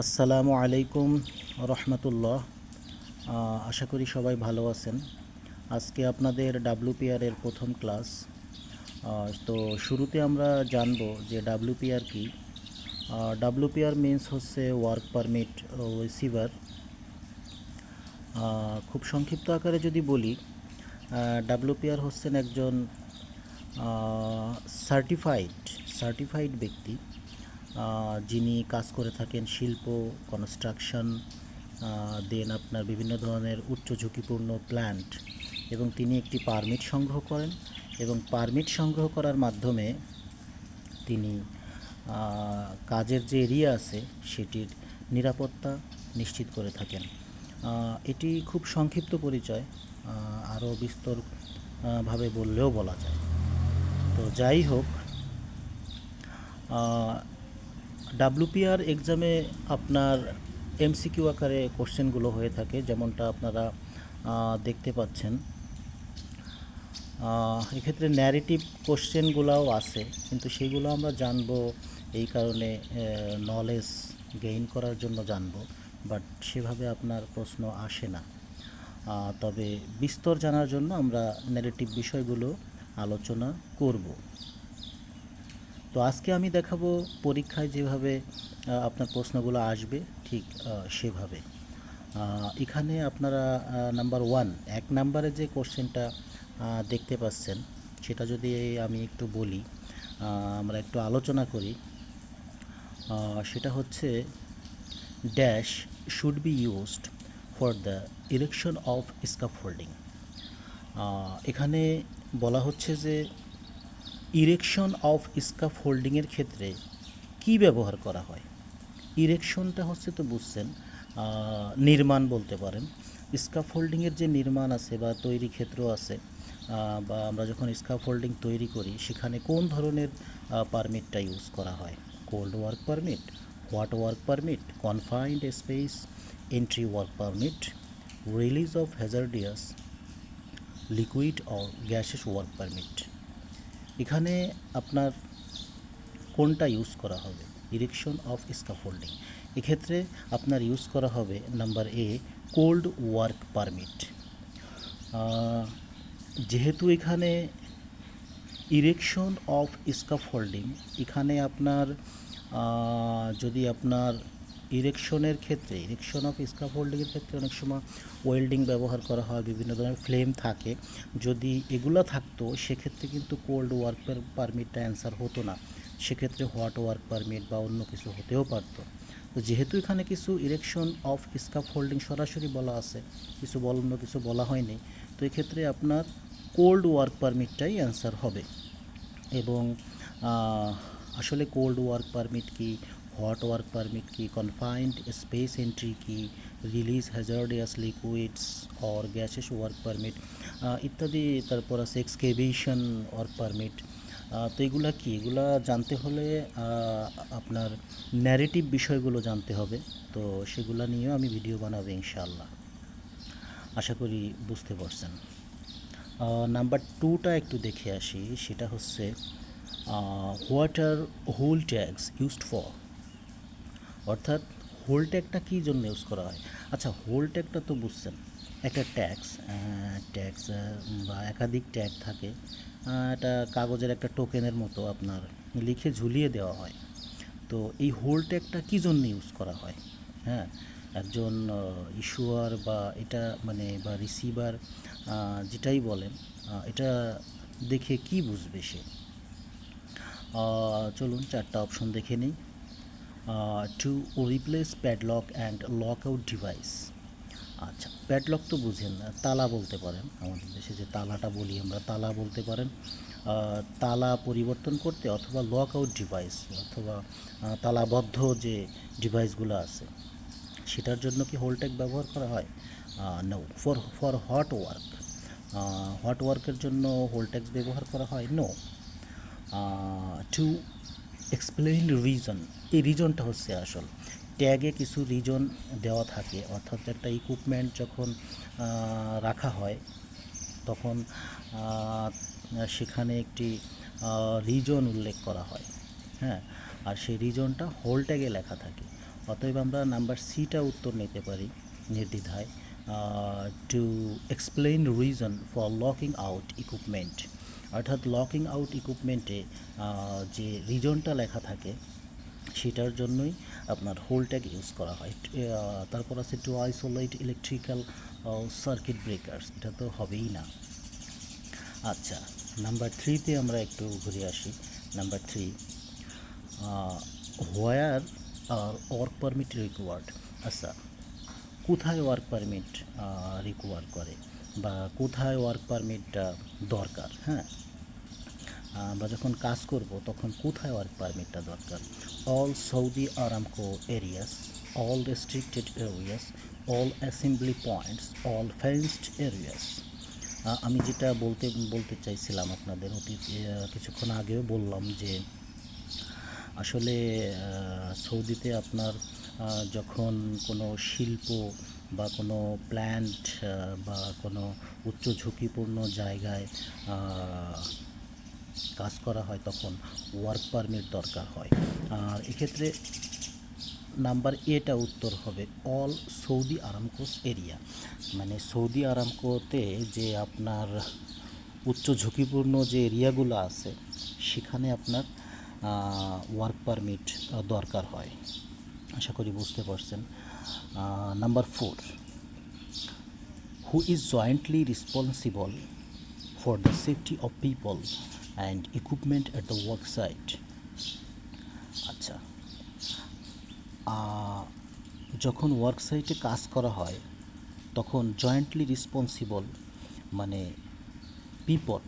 আসসালামু আলাইকুম রহমতুল্লাহ। আশা করি সবাই ভালো আছেন। আজকে আপনাদের ডাব্লিউপিআর এর প্রথম ক্লাস। তো শুরুতে আমরা জানব যে ডাব্লিউপিআর কি। ডাব্লিউপিআর মিন্স হচ্ছে ওয়ার্ক পারমিট রিসিভার। খুব সংক্ষিপ্ত আকারে যদি বলি, ডাব্লিউপিআর হচ্ছেন একজন সার্টিফাইড সার্টিফাইড ব্যক্তি, যিনি কাজ করে থাকেন শিল্প, কনস্ট্রাকশন, দেন আপনার বিভিন্ন ধরনের উচ্চ ঝুঁকিপূর্ণ প্ল্যান্ট, এবং তিনি একটি পারমিট সংগ্রহ করেন এবং পারমিট সংগ্রহ করার মাধ্যমে তিনি কাজের যে এরিয়া আছে সেটির নিরাপত্তা নিশ্চিত করে থাকেন। এটি খুব সংক্ষিপ্ত পরিচয়, আরও বিস্তর ভাবে বললেও বলা যায়। তো যাই হোক, ডাব্লিউপিআর এক্সামে আপনার এমসিকিউ আকারে কোশ্চেনগুলো হয়ে থাকে, যেমনটা আপনারা দেখতে পাচ্ছেন। এক্ষেত্রে ন্যারেটিভ কোশ্চেনগুলোও আছে, কিন্তু সেইগুলো আমরা জানবো এই কারণে, নলেজ গেইন করার জন্য জানবো, বাট সেভাবে আপনার প্রশ্ন আসে না। তবে বিস্তর জানার জন্য আমরা ন্যারেটিভ বিষয়গুলো আলোচনা করব। তো আজকে আমি দেখাবো পরীক্ষায় যেভাবে আপনার প্রশ্নগুলো আসবে ঠিক সেভাবে। এখানে আপনারা নাম্বার 1, 1 নাম্বারে যে কোশ্চেনটা দেখতে পাচ্ছেন সেটা যদি আমি একটু বলি, আমরা একটু আলোচনা করি। সেটা হচ্ছে dash should be used for the erection of scaffolding. এখানে বলা হচ্ছে যে ইরেকশন অফ স্ক্যাফোল্ডিংয়ের ক্ষেত্রে কি ব্যবহার করা হয়। ইরেকশনটা হচ্ছে, তো বুঝছেন, নির্মাণ বলতে পারেন। স্ক্যাফোল্ডিংয়ের যে নির্মাণ আছে বা তৈরি ক্ষেত্র আছে, বা আমরা যখন স্ক্যাফোল্ডিং তৈরি করি সেখানে কোন ধরনের পারমিটটা ইউজ করা হয়। Cold work permit, hot work permit, confined space entry work permit, release of hazardous liquid or gases work permit. এখানে আপনার কোনটা ইউজ করা হবে? ইরেকশন অফ স্ক্যাফোল্ডিং এক্ষেত্রে আপনার ইউজ করা হবে number A, cold work permit. যেহেতু এখানে ইরেকশন অফ স্ক্যাফোল্ডিং, এখানে আপনার যদি আপনার ইরেকশনের ক্ষেত্রে, ইরেকশন অফ স্ক্যাফোল্ডিংয়ের ক্ষেত্রে অনেক সময় ওয়েল্ডিং ব্যবহার করা হয়, বিভিন্ন ধরনের ফ্লেম থাকে। যদি এগুলো থাকতো সেক্ষেত্রে কিন্তু কোল্ড ওয়ার্ক পারমিটটা অ্যান্সার হতো না, সেক্ষেত্রে হোয়াট ওয়ার্ক পারমিট বা অন্য কিছু হতেও পারতো। তো যেহেতু এখানে কিছু ইরেকশন অফ স্ক্যাফোল্ডিং সরাসরি বলা আছে, অন্য কিছু বলা হয়নি, তো এক্ষেত্রে আপনার কোল্ড ওয়ার্ক পারমিটটাই অ্যান্সার হবে। এবং আসলে কোল্ড ওয়ার্ক পারমিট কি, হট ওয়ার্ক পারমিট কি, কনফাইন্ড স্পেস এন্ট্রি কি, release hazardous liquids or gases work permit ইত্যাদি, তারপর আছে এক্সকেভেশন ওয়ার্ক পারমিট। তো এগুলা কি, এগুলা জানতে হলে আপনার ন্যারেটিভ বিষয়গুলো জানতে হবে। তো সেগুলা নিয়েও আমি ভিডিও বানাবো ইনশাআল্লাহ। আশা করি বুঝতে পারছেন। নাম্বার 2টা একটু দেখে আসি। সেটা হচ্ছে what are whole tags used for. অর্থাৎ হোল ট্যাগটা কী জন্য ইউজ করা হয়। আচ্ছা, হোল ট্যাগটা তো বুঝছেন, একটা ট্যাক্স, ট্যাক্স বা একাধিক ট্যাগ থাকে। এটা কাগজের একটা টোকেনের মতো আপনার লিখে ঝুলিয়ে দেওয়া হয়। তো এই হোল ট্যাগটা কী জন্য ইউজ করা হয়? হ্যাঁ, একজন ইস্যুয়ার বা এটা মানে বা রিসিভার, যেটাই বলেন, এটা দেখে কি বুঝবে সে? চলুন 4টা অপশন দেখে নিই। To replace padlock and lock out device. আচ্ছা, প্যাডলক তো বুঝেন, তালা বলতে পারেন, আমাদের দেশে যে তালাটা বলি আমরা, তালা বলতে পারেন। তালা পরিবর্তন করতে, অথবা লক আউট ডিভাইস, অথবা তালাবদ্ধ যে ডিভাইসগুলো আছে সেটার জন্য কি হোলটেক ব্যবহার করা হয়? No. For hot work, hot ওয়ার্কের জন্য হোলটেক্স ব্যবহার করা হয়? নো। টু এক্সপ্লেইন রিজন, এই রিজনটা হচ্ছে আসল। ট্যাগে কিছু রিজন দেওয়া থাকে, অর্থাৎ একটা ইকুইপমেন্ট যখন রাখা হয় তখন সেখানে একটি রিজন উল্লেখ করা হয়। হ্যাঁ, আর সেই রিজনটা হোল ট্যাগে লেখা থাকে। অতএব আমরা নাম্বার সিটা উত্তর নিতে পারি নির্দ্বিধায়, to explain reason for locking out equipment. অর্থাৎ লকিং আউট ইকুইপমেন্টে যে রিজনটা লেখা থাকে সেটার জন্যই আপনার হোল ট্যাগ ইউজ করা হয়। তারপর আছে to isolate electrical circuit breakers, এটা তো হবেই না। আচ্ছা, নাম্বার থ্রিতে আমরা একটু ঘুরে আসি। নাম্বার থ্রি, হোয়ার আর ওয়ার্ক পারমিট রিকোয়ার্ড। আচ্ছা, কোথায় ওয়ার্ক পারমিট রিকোয়ার করে বা কোথায় ওয়ার্ক পারমিটটা দরকার? হ্যাঁ, আমরা যখন কাজ করব তখন কোথায় ওয়ার্ক পারমিটটা দরকার? All Saudi Aramco areas, all restricted areas, all assembly points, all fenced areas. আমি যেটা বলতে চাইছিলাম আপনাদের কিছুক্ষণ আগেও বললাম যে আসলে সৌদিতে আপনার যখন কোনো শিল্প বা কোনো প্ল্যান্ট বা কোনো উচ্চ ঝুঁকিপূর্ণ জায়গায় কাজ করা হয় তখন ওয়ার্ক পারমিট দরকার হয়। আর এক্ষেত্রে নাম্বার এটা উত্তর হবে অল সৌদি আরামকোস এরিয়া। মানে সৌদি আরামকোতে যে আপনার উচ্চ ঝুঁকিপূর্ণ যে এরিয়াগুলো আছে সেখানে আপনার ওয়ার্ক পারমিট দরকার হয়। আশা করি বুঝতে পারছেন। Number four, who is jointly responsible for the safety of people and equipment at the work site. আচ্ছা, যখন ওয়ার্ক সাইটে কাজ করা হয় তখন জয়েন্টলি রেসপন্সিবল মানে পিপল,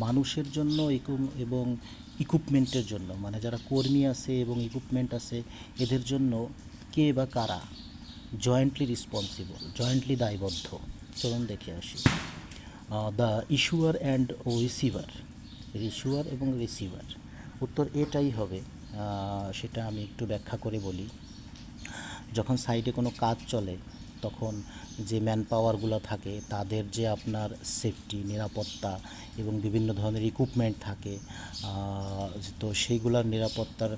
মানুষের জন্য এবং ইকুইপমেন্টের জন্য, মানে যারা কর্মী আছে এবং ইকুইপমেন্ট আছে এদের জন্য কে বা কারা জয়েন্টলি রেসপন্সিবল, জয়েন্টলি দায়বদ্ধ? চলুন দেখে আসি। দ্য ইস্যুয়ার অ্যান্ড রিসিভার, ইস্যুয়ার এবং রিসিভার। উত্তর এটাই হবে। সেটা আমি একটু ব্যাখ্যা করে বলি। যখন সাইডে কোনো কাজ চলে তখন যে ম্যান পাওয়ারগুলো থাকে তাদের যে আপনার সেফটি, নিরাপত্তা এবং বিভিন্ন ধরনের ইকুইপমেন্ট থাকে, তো সেইগুলোর নিরাপত্তার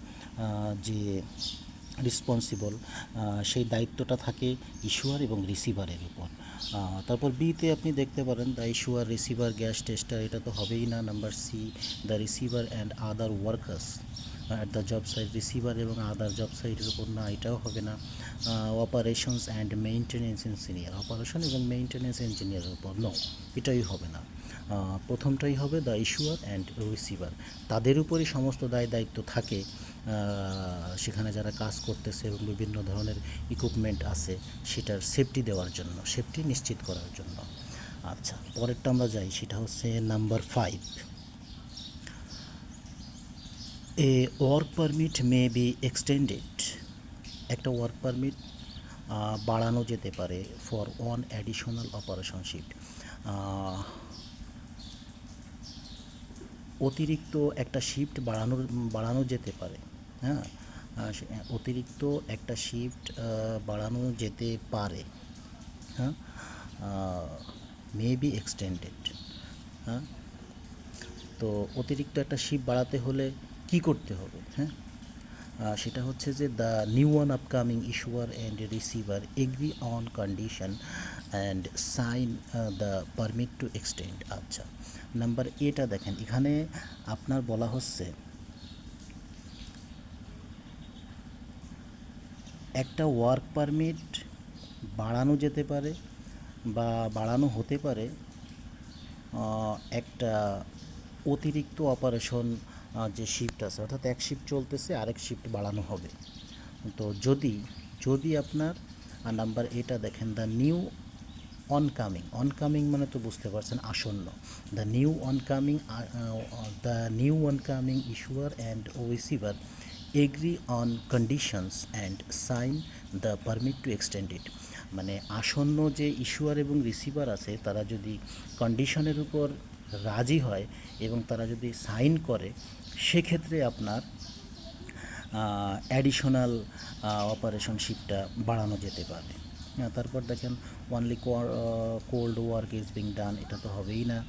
যে রেসপন্সিবল সেই দায়িত্বটা থাকে ইস্যুয়ার এবং রিসিভারের উপর। তারপর বিতে আপনি দেখতে পারেন the issuer, receiver, gas tester, এটা তো হবেই না। Number C, the receiver and other workers at the job site, receiver এবং আদার জব সাইটের উপর না, এটাও হবে না। Operations and maintenance engineer, operation এবং মেইনটেনেন্স ইঞ্জিনিয়ারের উপর নো, এটাই হবে না। প্রথমটাই হবে দ্য ইস্যুয়ার অ্যান্ড রিসিভার, তাদের উপরই সমস্ত দায়িত্ব থাকে সেখানে যারা কাজ করতেছে এবং বিভিন্ন ধরনের ইকুইপমেন্ট আছে সেটার সেফটি দেওয়ার জন্য, সেফটি নিশ্চিত করার জন্য। আচ্ছা, পরেরটা আমরা যাই, সেটা হচ্ছে number five, A work permit may be extended. একটা ওয়ার্ক পারমিট বাড়ানো যেতে পারে for one additional operation shift. অতিরিক্ত একটা শিফট বাড়ানো যেতে পারে। হ্যাঁ, অতিরিক্ত একটা শিফট বাড়ানো যেতে পারে। হ্যাঁ, মে বি এক্সটেন্ডেড। হ্যাঁ, তো অতিরিক্ত একটা শিফট বাড়াতে হলে কি করতে হবে? হ্যাঁ, সেটা হচ্ছে যে the new one upcoming issuer and receiver agree on condition and sign the permit to extend. আচ্ছা, নাম্বার এটা দেখেন, এখানে আপনার বলা হচ্ছে একটা ওয়ার্ক পারমিট বাড়ানো যেতে পারে বা বাড়ানো হতে পারে একটা অতিরিক্ত অপারেশন যে শিফট আছে, অর্থাৎ এক শিফট চলতেছে আরেক শিফট বাড়ানো হবে। তো যদি আপনার নাম্বার এটা দেখেন, দ্য নিউ অনকামিং মানে তো বুঝতে পারছেন আসন্ন, the new oncoming issuer and receiver agree on conditions and sign the permit to extend it. মানে আসন্ন যে ইস্যুয়ার এবং রিসিভার আছে তারা যদি কন্ডিশনের উপর রাজি হয় এবং তারা যদি সাইন করে সেক্ষেত্রে আপনার অ্যাডিশনাল অপারেশন শিফটটা বাড়ানো যেতে পারে। তারপর দেখেন only cold work is being done, এটা তো হবেই না।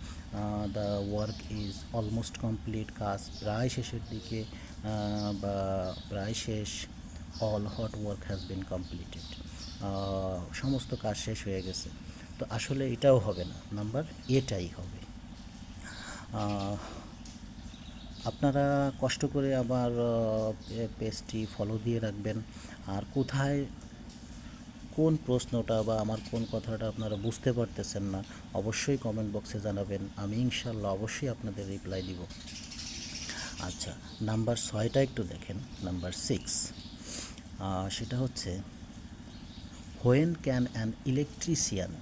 The work is almost complete, কাজ প্রায় শেষের দিকে বা প্রায় শেষ। All hot work has been completed, সমস্ত কাজ শেষ হয়ে গেছে। তো আসলে এটাও হবে না, নাম্বার এটাই হবে। আহ, আপনারা কষ্ট করে আমার পেজটি ফলো দিয়ে রাখবেন। আর কোথায় কোন প্রশ্নটা বা আমার কোন কথাটা আপনারা বুঝতে পারতেছেন না অবশ্যই কমেন্ট বক্সে জানাবেন, আমি ইনশাল্লাহ অবশ্যই আপনাদের রিপ্লাই দিব। আচ্ছা, নাম্বার 6টা একটু দেখেন, নাম্বার 6, সেটা হচ্ছে when can an electrician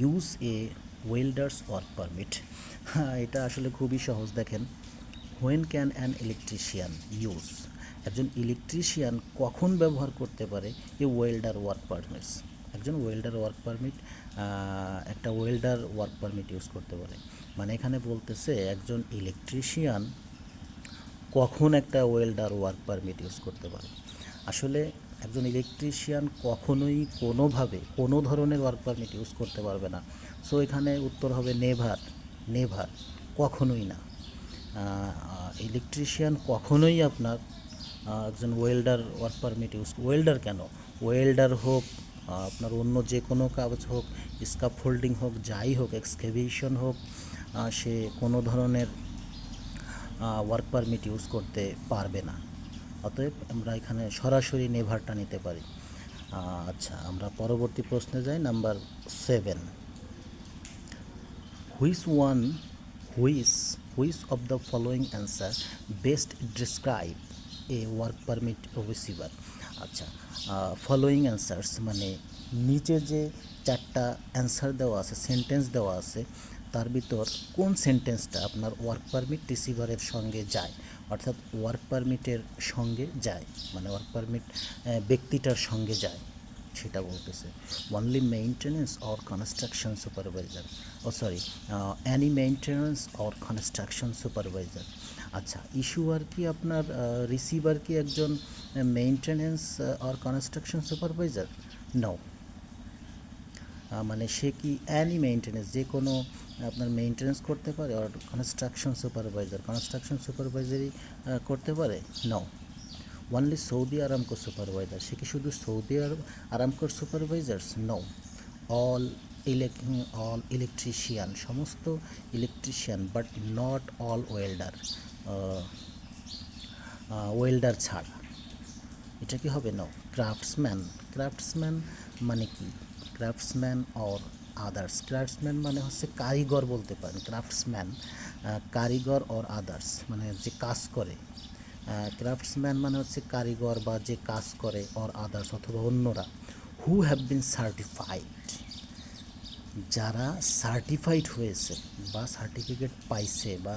use a welders work permit. হ্যাঁ, এটা আসলে খুবই সহজ। দেখেন, when can an electrician use, একজন ইলেকট্রিশিয়ান কখন ব্যবহার করতে পারে এ ওয়েল্ডার ওয়ার্ক পারমিটস, একজন ওয়েল্ডার ওয়ার্ক পারমিট, একটা ওয়েল্ডার ওয়ার্ক পারমিট ইউজ করতে পারে। মানে এখানে বলতেছে একজন ইলেকট্রিশিয়ান কখন একটা ওয়েল্ডার ওয়ার্ক পারমিট ইউজ করতে পারে। আসলে একজন ইলেকট্রিশিয়ান কখনোই কোনোভাবে কোনো ধরনের ওয়ার্ক পারমিট ইউজ করতে পারবে না। সো এখানে উত্তর হবে নেভার, নেভার, কখনোই না। ইলেকট্রিশিয়ান কখনোই আপনার একজন welder work permit use, welder কেন, ওয়েল্ডার হোক, আপনার অন্য যে কোনো কাজ হোক, স্কাপ ফোল্ডিং হোক, যাই হোক, এক্সকেভিশন হোক, সে কোনো ধরনের ওয়ার্ক পারমিট ইউজ করতে পারবে না। অতএব আমরা এখানে সরাসরি নেভারটা নিতে পারি। আচ্ছা, আমরা পরবর্তী প্রশ্নে যাই, number 7, which one which of the following answer best describe A work permit receiver. আচ্ছা, ফলোয়িং অ্যান্সার্স মানে নিচে যে 4টা অ্যান্সার দেওয়া আছে, সেন্টেন্স দেওয়া আছে, তার ভিতর কোন সেন্টেন্সটা আপনার ওয়ার্ক পারমিট রিসিভারের সঙ্গে যায়, অর্থাৎ ওয়ার্ক পারমিটের সঙ্গে যায়, মানে ওয়ার্ক পারমিট ব্যক্তিটার সঙ্গে যায়, সেটা বলতেছে। Only maintenance or construction supervisor, oh sorry, any maintenance or construction supervisor. আচ্ছা, ইস্যুয়ার কি আপনার রিসিভার কি একজন maintenance or construction supervisor? No, মানে সে কি অ্যানি মেইনটেনেন্স, যে কোনো আপনার মেইনটেনেন্স করতে পারে, আর কনস্ট্রাকশন সুপারভাইজার, কনস্ট্রাকশন সুপারভাইজারই করতে পারে? No, only Saudi Aramco supervisor, সে কি শুধু সৌদি আরামকোর supervisors? No, all all electrician, সমস্ত electrician, but not all welder, welder ছাড়া। এটা কি হবে? নো। ক্রাফটসম্যান, ক্রাফটসম্যান মানে কি? ক্রাফটসম্যান অর আদার্স, ক্রাফটসম্যান মানে হচ্ছে কারিগর বলতে পারেন, ক্রাফটসম্যান কারিগর অর আদার্স মানে যে কাজ করে, ক্রাফটসম্যান মানে হচ্ছে কারিগর বা যে কাজ করে, অর আদার্স অথবা অন্যরা, হু হ্যাভ বিন সার্টিফাইড, যারা সার্টিফাইড হয়েছে বা সার্টিফিকেট পাইছে বা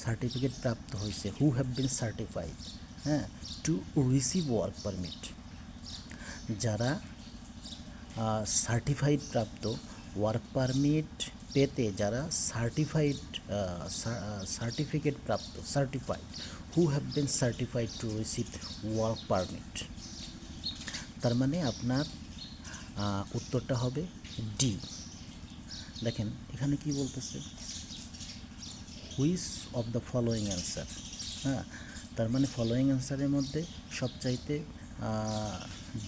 সার্টিফিকেট প্রাপ্ত হয়েছে, হু হ্যাভ বিন সার্টিফাইড, হ্যাঁ, টু রিসিভ ওয়ার্ক পারমিট, যারা সার্টিফাইড প্রাপ্ত, ওয়ার্ক পারমিট পেতে যারা সার্টিফিকেট প্রাপ্ত, certified, who have been certified to receive work permit. তার মানে আপনার উত্তরটা হবে ডি। দেখেন এখানে কি বলতেছে, which of the following answer, হ্যাঁ, তার মানে ফলোয়িং অ্যান্সারের মধ্যে সবচাইতে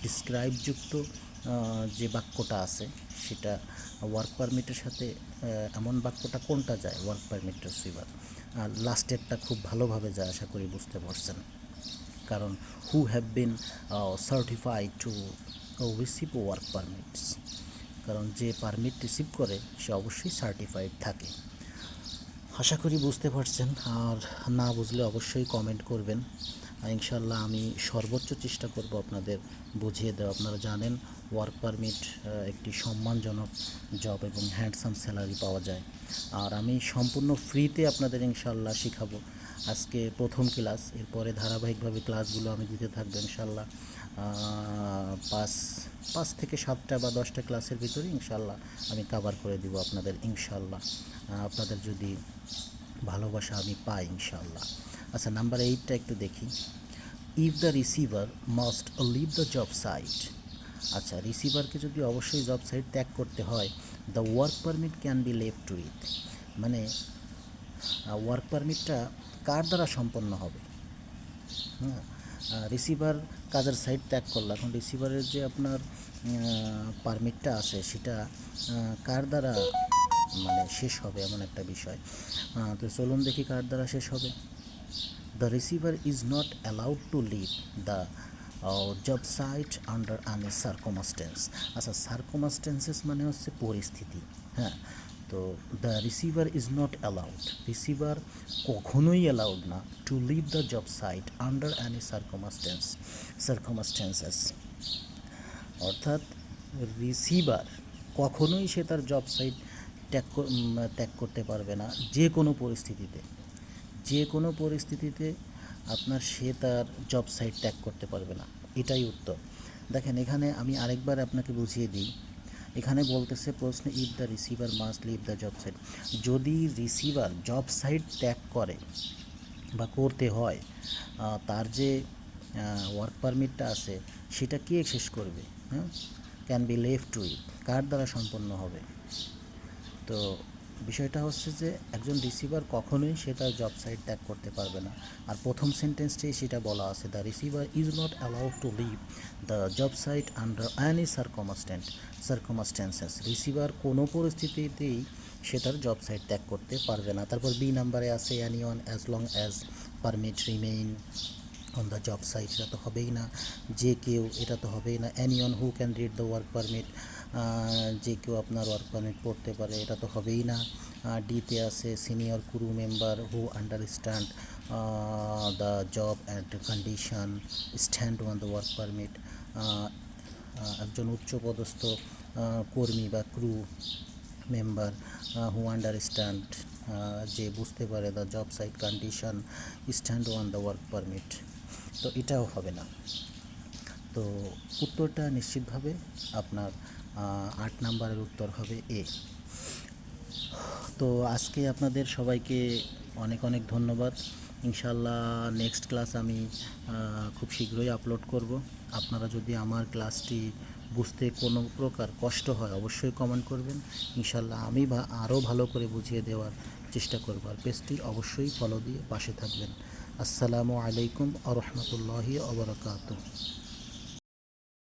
ডিসক্রাইবযুক্ত যে বাক্যটা আছে সেটা ওয়ার্ক পারমিটের সাথে, এমন বাক্যটা কোনটা যায় ওয়ার্ক পারমিট রিসিভার? লাস্টেরটা খুব ভালোভাবে যায়, আশা করি বুঝতে পারছেন। কারণ who have been certified to receive work permits, কারণ যে পারমিট রিসিভ করে সে অবশ্যই সার্টিফাইড থাকে। আশা করি বুঝতে পারছেন, আর না বুঝলে অবশ্যই কমেন্ট করবেন, ইনশাল্লাহ আমি সর্বোচ্চ চেষ্টা করব আপনাদের বুঝিয়ে দেওয়া। আপনারা জানেন ওয়ার্ক পারমিট একটি সম্মানজনক জব এবং হ্যান্ডসাম স্যালারি পাওয়া যায়, আর আমি সম্পূর্ণ ফ্রিতে আপনাদের ইনশাল্লাহ শেখাবো। আজকে প্রথম ক্লাস, এরপরে ধারাবাহিকভাবে ক্লাসগুলো আমি দিতে থাকবো ইনশাল্লাহ। পাঁচ থেকে 7টা বা 10টা ক্লাসের ভিতরে ইনশাল্লাহ আমি কভার করে দিব আপনাদের ইনশাল্লাহ, আপনাদের যদি ভালোবাসা আমি পাই ইনশাল্লাহ। আচ্ছা, নাম্বার 8টা একটু দেখি, if the receiver must leave the job site. আচ্ছা, রিসিভারকে যদি অবশ্যই জব সাইট ত্যাগ করতে হয়, the work permit can be left with, মানে ওয়ার্ক পারমিটটা কার দ্বারা সম্পন্ন হবে? হ্যাঁ, রিসিভার কাজের সাইট ত্যাগ করলো, এখন রিসিভারের যে আপনার পারমিটটা আছে সেটা কার দ্বারা মানে শেষ হবে এমন একটা বিষয়। তো চলুন দেখি কার দ্বারা শেষ হবে। The receiver is not allowed to leave the job site under any circumstance. আচ্ছা, সার্কমস্টেন্সেস মানে হচ্ছে পরিস্থিতি, হ্যাঁ। তো the receiver is not allowed, receiver কখনোই অ্যালাউড না to leave the job site under any circumstances, অর্থাৎ রিসিভার কখনোই সে তার জব সাইট ত্যাগ করতে পারবে না যে কোনো পরিস্থিতিতে। যে কোনো পরিস্থিতিতে আপনার সে তার জব সাইট ত্যাগ করতে পারবে না, এটাই উত্তর। দেখেন এখানে আমি আরেকবার আপনাকে বুঝিয়ে দিই। এখানে বলতেছে প্রশ্ন, if the receiver must leave the job site, যদি রিসিভার জব সাইট ত্যাগ করে বা করতে হয়, তার যে ওয়ার্ক পারমিটটা আছে সেটা কে শেষ করবে? হ্যাঁ, ক্যান বি লেফট টু ইট, কার দ্বারা সম্পন্ন হবে? তো বিষয়টা হচ্ছে যে একজন রিসিভার কখনোই সে তার জব সাইট ত্যাগ করতে পারবে না। আর প্রথম সেন্টেন্সটাই সেটা বলা আছে, the receiver is not allowed to leave the job site under any circumstances, receiver কোনো পরিস্থিতিতেই সে তার জব সাইট ত্যাগ করতে পারবে না। তারপর বি নাম্বারে আছে anyone as long as permit remain on the job site, এটা তো হবেই না। যে কেউ, এটা তো হবেই না। অ্যানিওন who can read the work permit, যে কেউ আপনার ওয়ার্ক পারমিট পড়তে পারে, এটা তো হবেই না। ডিতে আছে senior crew member who understand the job and condition stand on the work permit, একজন উচ্চপদস্থ কর্মী বা ক্রু মেম্বার হু আন্ডারস্ট্যান্ড, যে বুঝতে পারে the job site condition stand on the work permit, তো এটাও হবে না। তো উত্তরটা নিশ্চিতভাবে আপনার 8 নাম্বারের উত্তর হবে এ। তো আজকে আপনাদের সবাইকে অনেক অনেক ধন্যবাদ। ইনশাল্লাহ নেক্সট ক্লাস আমি খুব শীঘ্রই আপলোড করব। আপনারা যদি আমার ক্লাসটি বুঝতে কোনো প্রকার কষ্ট হয় অবশ্যই কমেন্ট করবেন, ইনশাল্লাহ আমি আরও ভালো করে বুঝিয়ে দেওয়ার চেষ্টা করব। আর পেজটি অবশ্যই ফলো দিয়ে পাশে থাকবেন। আসসালামু আলাইকুম আ রহমতুল্লাহি ওয়া বারাকাতুহু।